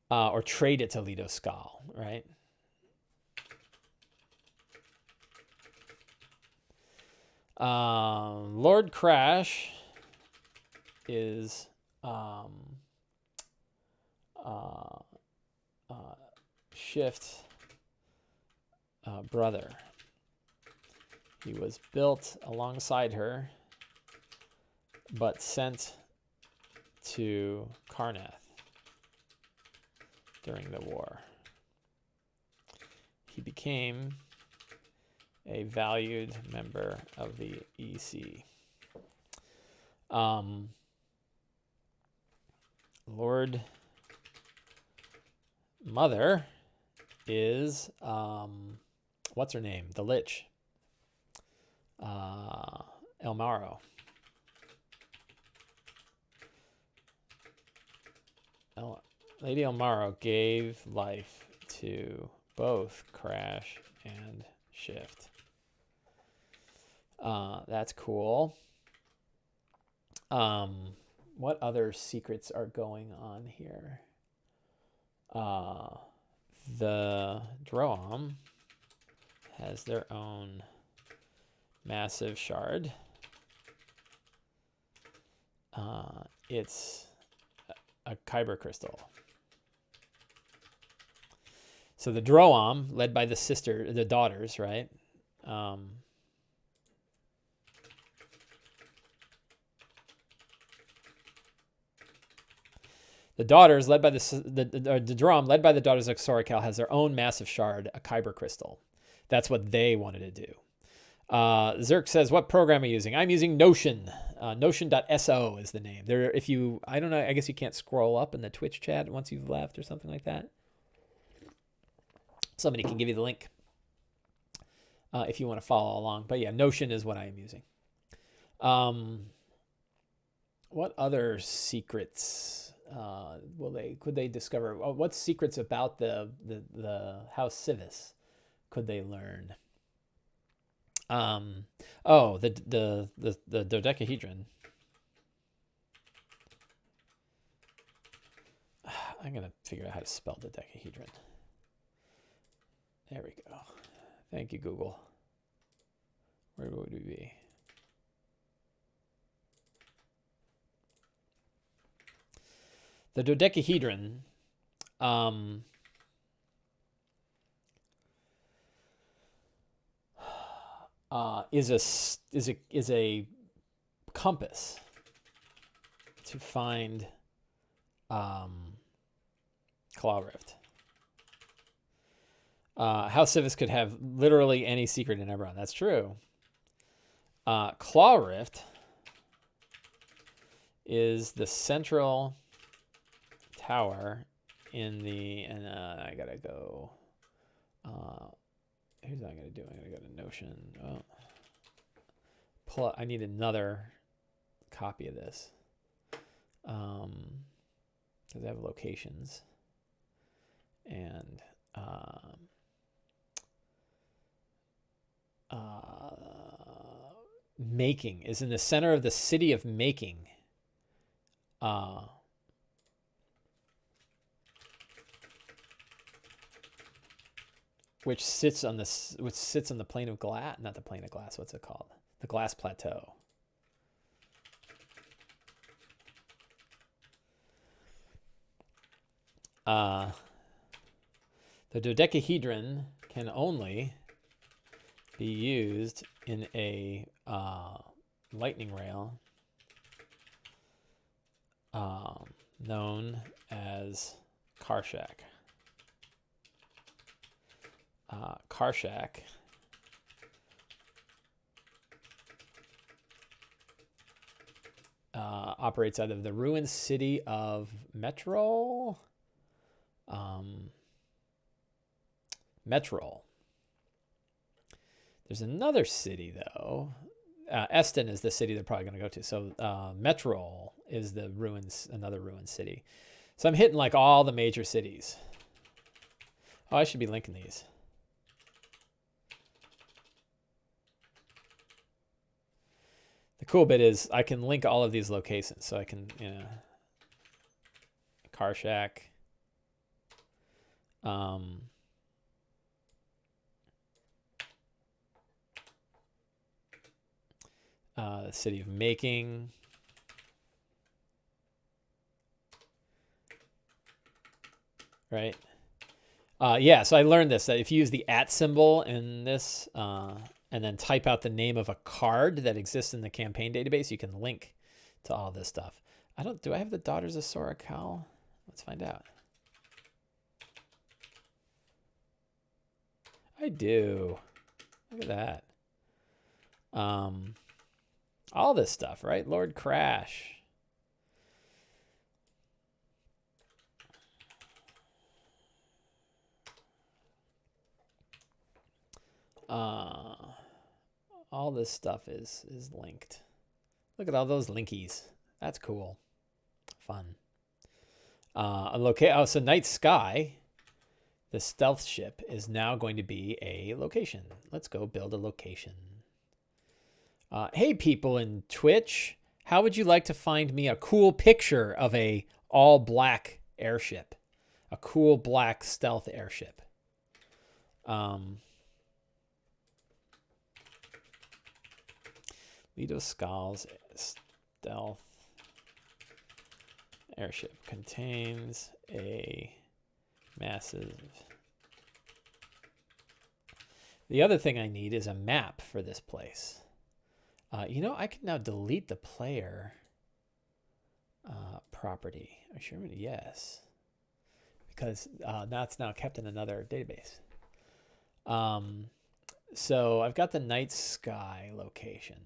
Or trade it to Leto Skal, right? Lord Crash is Shift's brother. He was built alongside her, but sent to Karnath during the war. He became a valued member of the EC. Lord Mother is, what's her name? The Lich. Elmaro. Lady Elmaro gave life to both Crash and Shift. That's cool. What other secrets are going on here? The Droam has their own massive shard. It's a kyber crystal. So the Droam, led by the daughters, right? The daughters, led by the Droam, led by the daughters of Sorikal, has their own massive shard, a kyber crystal. That's what they wanted to do. Zerk says, what program are you using? I'm using Notion. Notion.so is the name. There, if you, I don't know, I guess you can't scroll up in the Twitch chat once you've left or something like that. Somebody can give you the link if you want to follow along. But yeah, Notion is what I am using. What other secrets could they discover? What secrets about the House Civis could they learn? The Dodecahedron. I'm gonna figure out how to spell Dodecahedron. There we go. Thank you, Google. Where would we be? The dodecahedron is a compass to find Claw Rift. House Civis could have literally any secret in Eberron. That's true. Claw Rift is the central tower in the, and I gotta go. Here's what I'm gonna do. I'm gonna go to Notion. I need another copy of this because I have locations, and Making is in the center of the city of Making. Which sits on the plane of glass, not the plane of glass. What's it called? The glass plateau. The dodecahedron can only be used in a lightning rail known as Karshak. Karshak operates out of the ruined city of Metrol. Metrol. There's another city though. Eston is the city they're probably going to go to. So Metrol is the ruins, another ruined city. So I'm hitting like all the major cities. Oh, I should be linking these. The cool bit is I can link all of these locations. So I can, you know, Karshak. The city of Making. Right? Yeah, so I learned this, that if you use the @ symbol in this and then type out the name of a card that exists in the campaign database, you can link to all this stuff. Do I have the Daughters of Sorokal? Let's find out. I do. Look at that. All this stuff, right? Lord Crash. All this stuff is linked. Look at all those linkies. That's cool. Fun. So Night Sky, the stealth ship, is now going to be a location. Let's go build a location. Hey, people in Twitch, how would you like to find me a cool picture of a all black airship? A cool black stealth airship. Lido Skulls stealth airship contains a massive. The other thing I need is a map for this place. You know, I can now delete the player property. Are you sure? Yes. Because now it's now kept in another database. So I've got the night sky location.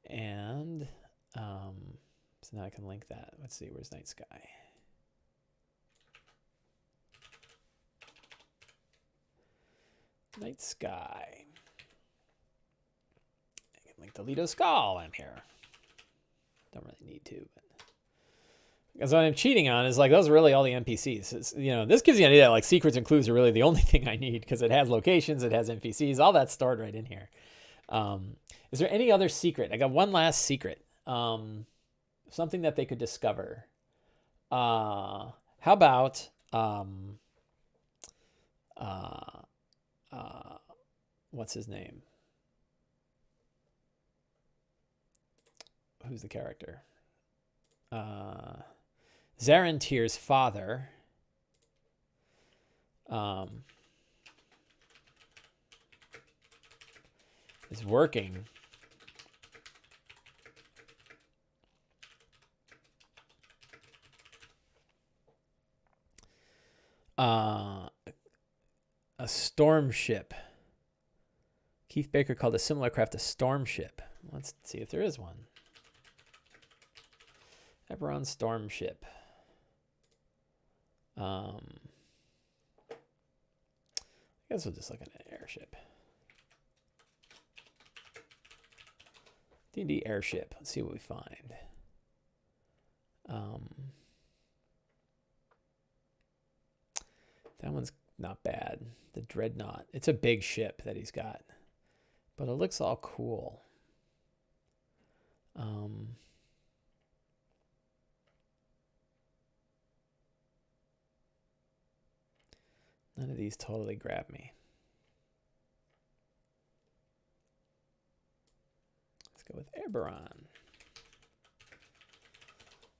And so now I can link that. Let's see, where's night sky? Night sky. I can link the Lido Skull. I'm here. Don't really need to, but because what I'm cheating on is like those are really all the NPCs. It's, you know, this gives you an idea that like secrets and clues are really the only thing I need because it has locations, it has NPCs, all that's stored right in here. Is there any other secret? I got one last secret. Something that they could discover. How about what's his name? Who's the character? Zarentir's father. Is working a storm ship. Keith Baker called a similar craft a storm ship. Let's see if there is one. Eberron storm ship. I guess we'll just look at an airship. D&D Airship. Let's see what we find. That one's not bad. The Dreadnought. It's a big ship that he's got, but it looks all cool. None of these totally grab me. Let's go with Eberron.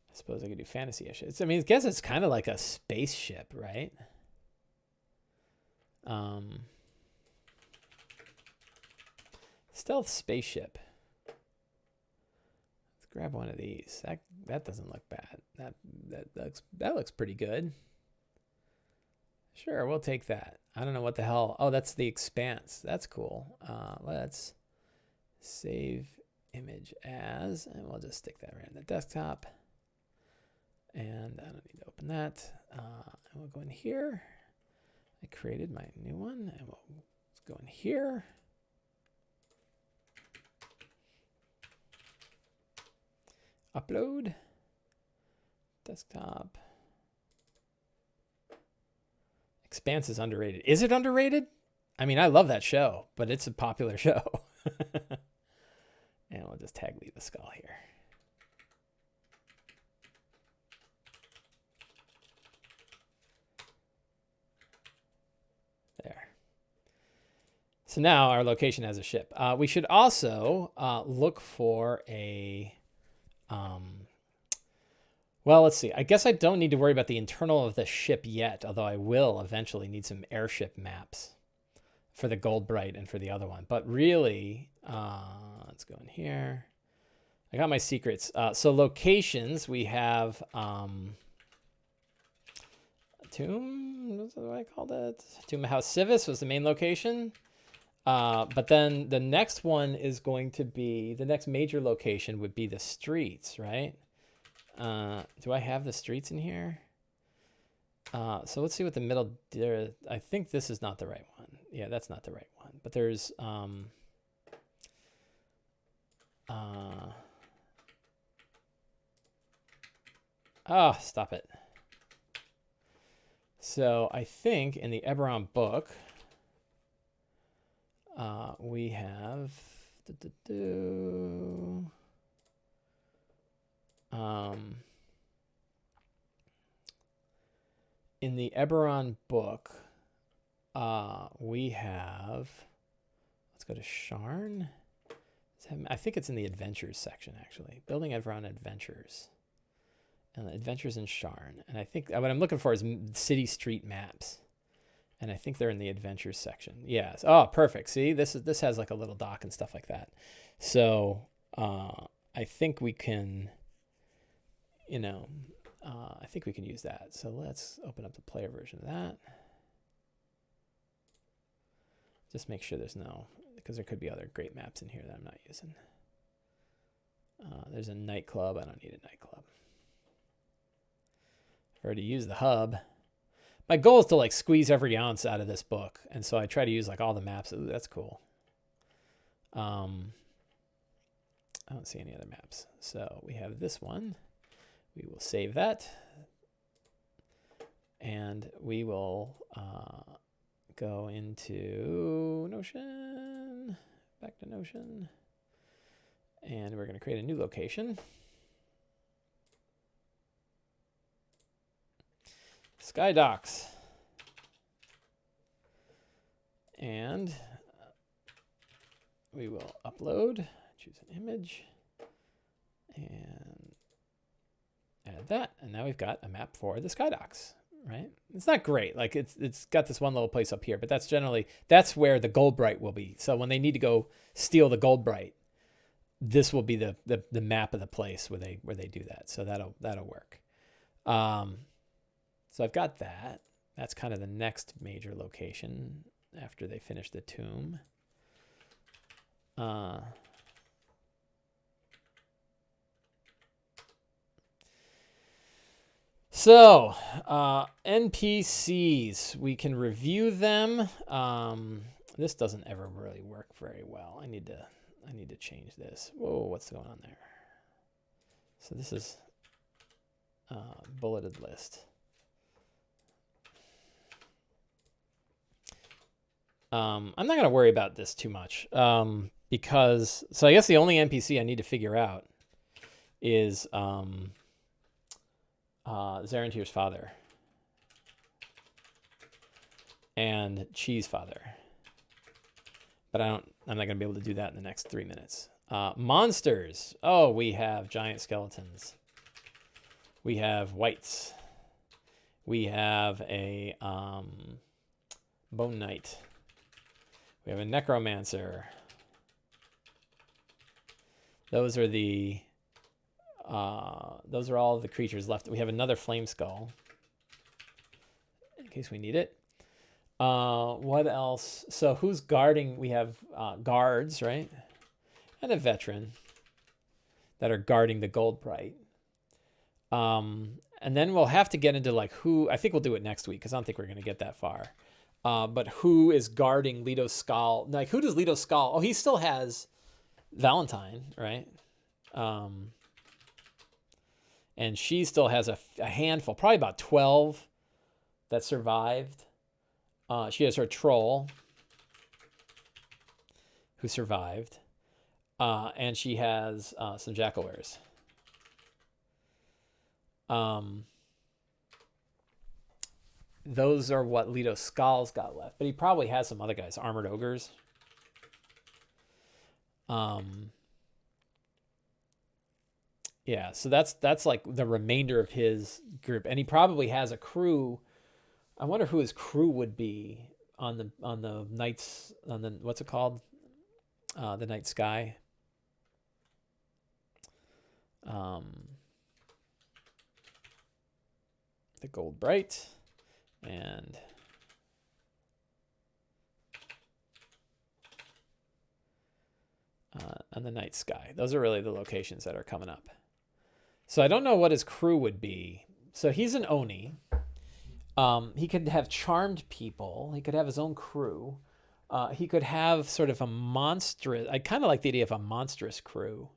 I suppose I could do fantasy-ish. I mean, I guess it's kind of like a spaceship, right? Stealth spaceship. Let's grab one of these. That doesn't look bad. That looks pretty good. Sure, we'll take that. I don't know what the hell. Oh, that's the Expanse. That's cool. Let's save image as, and we'll just stick that right in the desktop. And I don't need to open that. And we'll go in here. I created my new one, and we'll go in here. Upload. Desktop. Expanse is underrated. Is it underrated? I mean, I love that show, but it's a popular show. And we'll just tag Leave the Skull here. There. So now our location has a ship. We should also look for a... well, let's see. I guess I don't need to worry about the internal of the ship yet, although I will eventually need some airship maps for the Goldbright and for the other one. But really, let's go in here. I got my secrets. So locations, we have Tomb, what's what I called it? Tomb House Civis was the main location. But then the next one is going to be, the next major location would be the streets, right? Do I have the streets in here? So let's see what the middle there. I think this is not the right one. Yeah, that's not the right one. But there's oh, stop it. So I think in the Eberron book, we have in the Eberron book, we have, let's go to Sharn. I think it's in the Adventures section, actually. Building Eberron Adventures. And Adventures in Sharn. And I think what I'm looking for is city street maps. And I think they're in the Adventures section. Yes. Oh, perfect. See, this has like a little dock and stuff like that. So I think we can, you know, I think we can use that. So let's open up the player version of that. Just make sure there's no, because there could be other great maps in here that I'm not using. There's a nightclub. I don't need a nightclub. I've already used the hub. My goal is to like squeeze every ounce out of this book. And so I try to use like all the maps. Ooh, that's cool. I don't see any other maps. So we have this one. We will save that. And we will go into Notion. Back to Notion. And we're going to create a new location. Sky Docks. And we will upload, choose an image, and add that. And now we've got a map for the Sky Docks, right? It's not great. Like it's got this one little place up here, but that's generally, that's where the Goldbright will be. So when they need to go steal the Goldbright, this will be the map of the place where they do that. So that'll work. So I've got that. That's kind of the next major location after they finish the tomb. So NPCs, we can review them. This doesn't ever really work very well. I need to change this. Whoa, what's going on there? So this is bulleted list. I'm not going to worry about this too much because, so I guess the only NPC I need to figure out is Zarentir's father and Cheese father. But I'm not going to be able to do that in the next 3 minutes. Monsters. Oh, we have giant skeletons. We have wights. We have a bone knight. We have a necromancer. Those are all the creatures left. We have another flame skull in case we need it. What else? So who's guarding? We have guards, right? And a veteran that are guarding the Goldbright. And then we'll have to get into like who, I think we'll do it next week because I don't think we're going to get that far. But who is guarding Leto's skull? Like who does Leto's skull? Oh, he still has Valentine, right? And she still has a handful, probably about 12 that survived. She has her troll who survived. And she has some jackal-wares. Those are what Leto's skull's got left. But he probably has some other guys, armored ogres. Yeah, so that's like the remainder of his group. And he probably has a crew. I wonder who his crew would be on the nights, on the, what's it called? The night sky. The Goldbright and the night sky. Those are really the locations that are coming up. So I don't know what his crew would be. So he's an Oni. He could have charmed people. He could have his own crew. He could have sort of a monstrous, I kind of like the idea of a monstrous crew.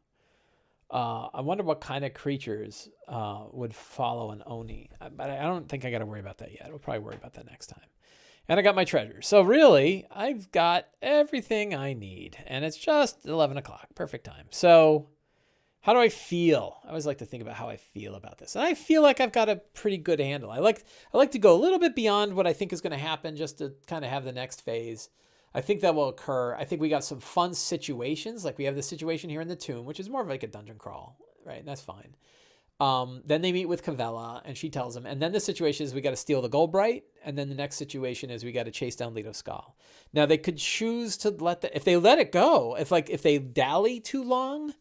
I wonder what kind of creatures would follow an Oni. But I don't think I got to worry about that yet. We'll probably worry about that next time. And I got my treasure. So really, I've got everything I need. And it's just 11 o'clock. Perfect time. So how do I feel? I always like to think about how I feel about this. And I feel like I've got a pretty good handle. I like to go a little bit beyond what I think is going to happen just to kind of have the next phase. I think that will occur. I think we got some fun situations. Like we have the situation here in the tomb, which is more of like a dungeon crawl, right? And that's fine. Then they meet with Cavella and she tells them. And then the situation is we got to steal the Goldbright. And then the next situation is we got to chase down Leto's skull. Now they could choose to if they let it go, if they dally too long,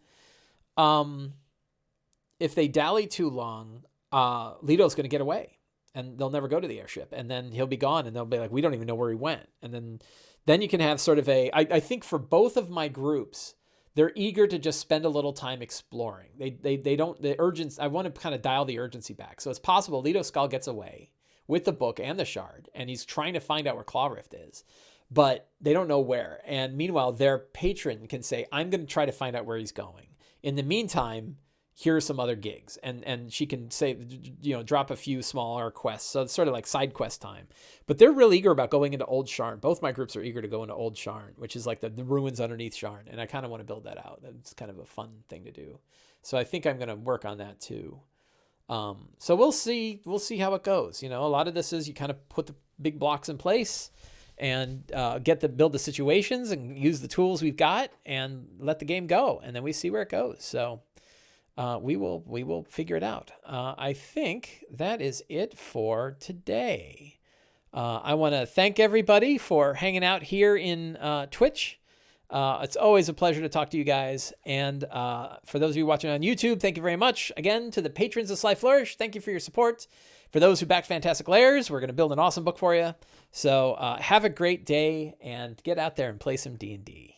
Leto's going to get away and they'll never go to the airship. And then he'll be gone and they'll be like, we don't even know where he went. And then you can have sort of I think for both of my groups, they're eager to just spend a little time exploring. They don't, the urgency, I want to kind of dial the urgency back. So it's possible Leto Skull gets away with the book and the shard, and he's trying to find out where Claw Rift is, but they don't know where. And meanwhile, their patron can say, I'm going to try to find out where he's going. In the meantime, here are some other gigs. And she can say, drop a few smaller quests. So it's sort of like side quest time. But they're really eager about going into Old Sharn. Both my groups are eager to go into Old Sharn, which is like the ruins underneath Sharn. And I kind of want to build that out. It's kind of a fun thing to do. So I think I'm going to work on that too. So we'll see how it goes. A lot of this is you kind of put the big blocks in place and build the situations and use the tools we've got and let the game go. And then we see where it goes. So we will figure it out. I think that is it for today. I want to thank everybody for hanging out here in Twitch. It's always a pleasure to talk to you guys. And for those of you watching on YouTube, thank you very much. Again, to the patrons of Sly Flourish, thank you for your support. For those who backed Fantastic Lairs, we're going to build an awesome book for you. So have a great day and get out there and play some D&D.